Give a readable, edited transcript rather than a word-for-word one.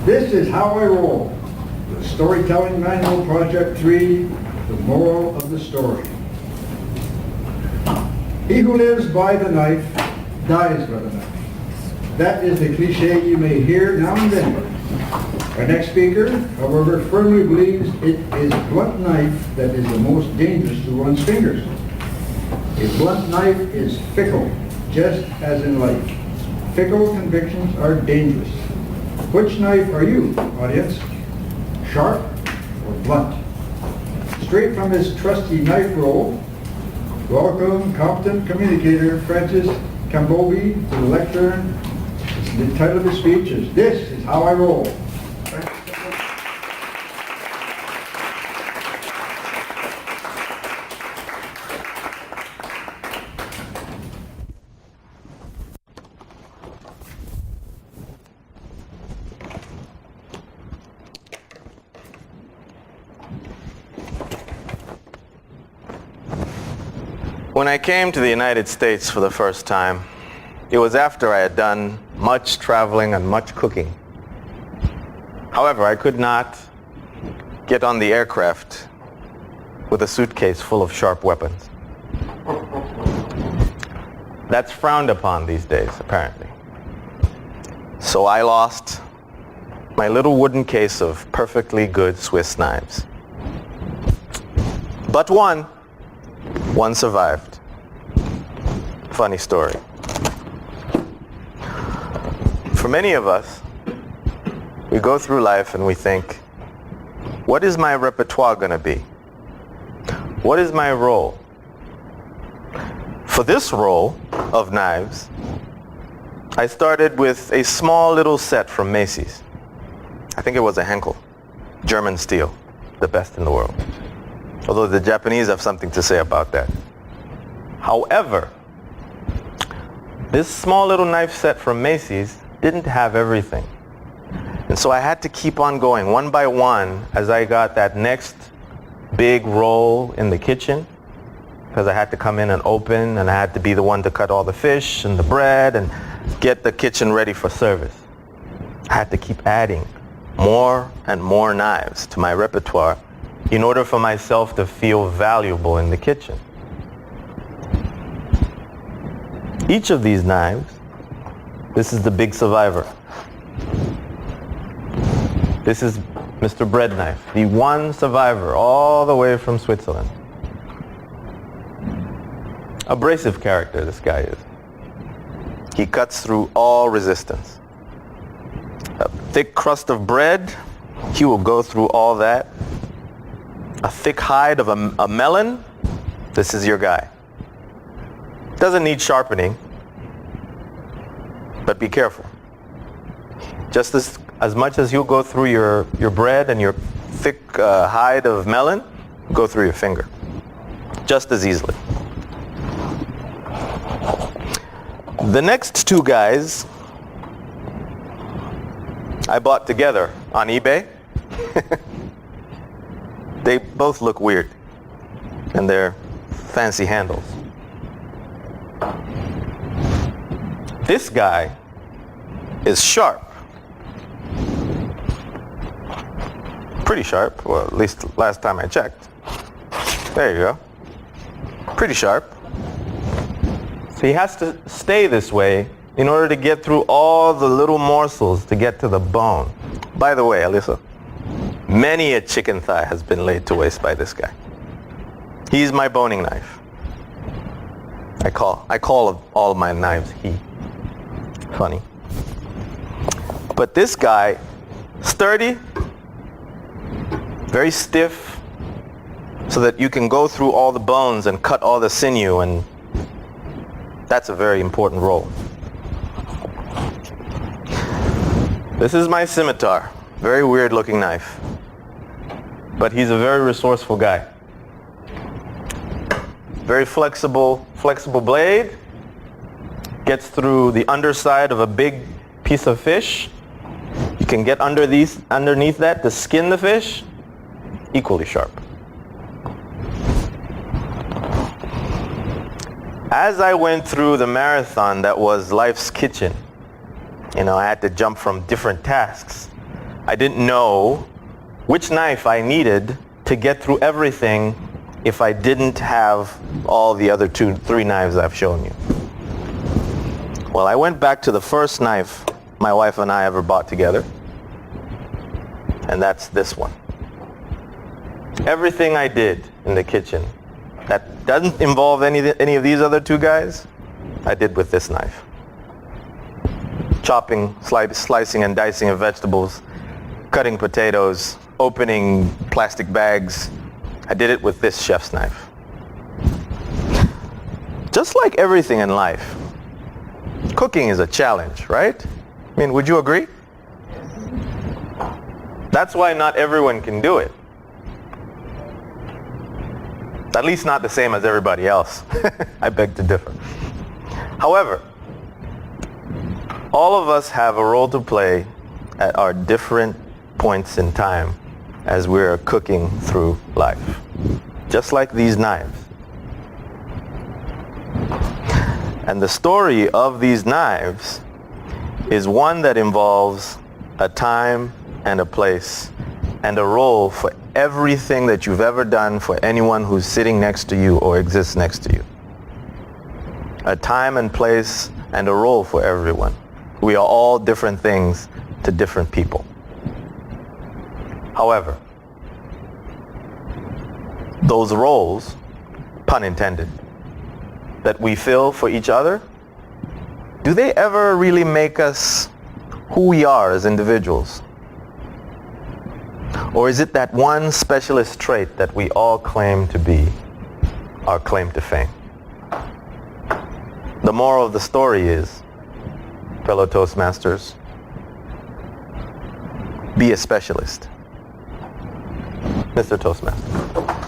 This is how I roll. The Storytelling Manual, Project 3, the moral of the story. He who lives by the knife dies by the knife. That is the cliche you may hear now and then. Our next speaker, however, firmly believes it is a blunt knife that is the most dangerous to one's fingers. A blunt knife is fickle, just as in life. Fickle convictions are dangerous. Which knife are you, audience? Sharp or blunt? Straight from his trusty knife roll, welcome competent communicator Francis Kambobe to the lectern. The title of his speech is This is How I Roll. When I came to the United States for the first time, it was after I had done much traveling and much cooking. However, I could not get on the aircraft with a suitcase full of sharp weapons. That's frowned upon these days, apparently. So I lost my little wooden case of perfectly good Swiss knives. But one survived. Funny story. For many of us, we go through life and we think, what is my repertoire going to be? What is my role? For this role of knives, I started with a small little set from Macy's. I think it was a Henkel, German steel, the best in the world. Although the Japanese have something to say about that. However, this small little knife set from Macy's didn't have everything. And so I had to keep on going one by one as I got that next big roll in the kitchen, because I had to come in and open, and I had to be the one to cut all the fish and the bread and get the kitchen ready for service. I had to keep adding more and more knives to my repertoire in order for myself to feel valuable in the kitchen. Each of these knives, this is the big survivor. This is Mr. Bread Knife, the one survivor all the way from Switzerland. Abrasive character this guy is. He cuts through all resistance. A thick crust of bread, he will go through all that. A thick hide of a melon, this is your guy. Doesn't need sharpening, but be careful. Just as much as you'll go through your bread and your thick hide of melon, go through your finger, just as easily. The next two guys I bought together on eBay. They both look weird, and they're fancy handles. This guy is sharp. Pretty sharp, well, at least last time I checked. There you go. Pretty sharp. So he has to stay this way in order to get through all the little morsels to get to the bone. By the way, Alyssa, many a chicken thigh has been laid to waste by this guy. He's my boning knife. I call all of my knives he. Funny. But this guy, sturdy, very stiff, so that you can go through all the bones and cut all the sinew, and that's a very important role. This is my scimitar. Very weird looking knife. But he's a very resourceful guy. Very flexible blade. Gets through the underside of a big piece of fish. You can get underneath that to skin the fish. Equally sharp. As I went through the marathon that was life's kitchen, I had to jump from different tasks. I didn't know which knife I needed to get through everything if I didn't have all the other three knives I've shown you. Well, I went back to the first knife my wife and I ever bought together, and that's this one. Everything I did in the kitchen that doesn't involve any of these other two guys, I did with this knife. Chopping, slicing and dicing of vegetables, cutting potatoes, opening plastic bags. I did it with this chef's knife. Just like everything in life, cooking is a challenge, right? I mean, would you agree? That's why not everyone can do it. At least not the same as everybody else. I beg to differ. However, all of us have a role to play at our different points in time as we're cooking through life. Just like these knives. And the story of these knives is one that involves a time and a place and a role for everything that you've ever done for anyone who's sitting next to you or exists next to you. A time and place and a role for everyone. We are all different things to different people. However, those roles, pun intended, that we fill for each other, do they ever really make us who we are as individuals? Or is it that one specialist trait that we all claim to be our claim to fame? The moral of the story is, fellow Toastmasters, be a specialist. Mr. Toastmaster.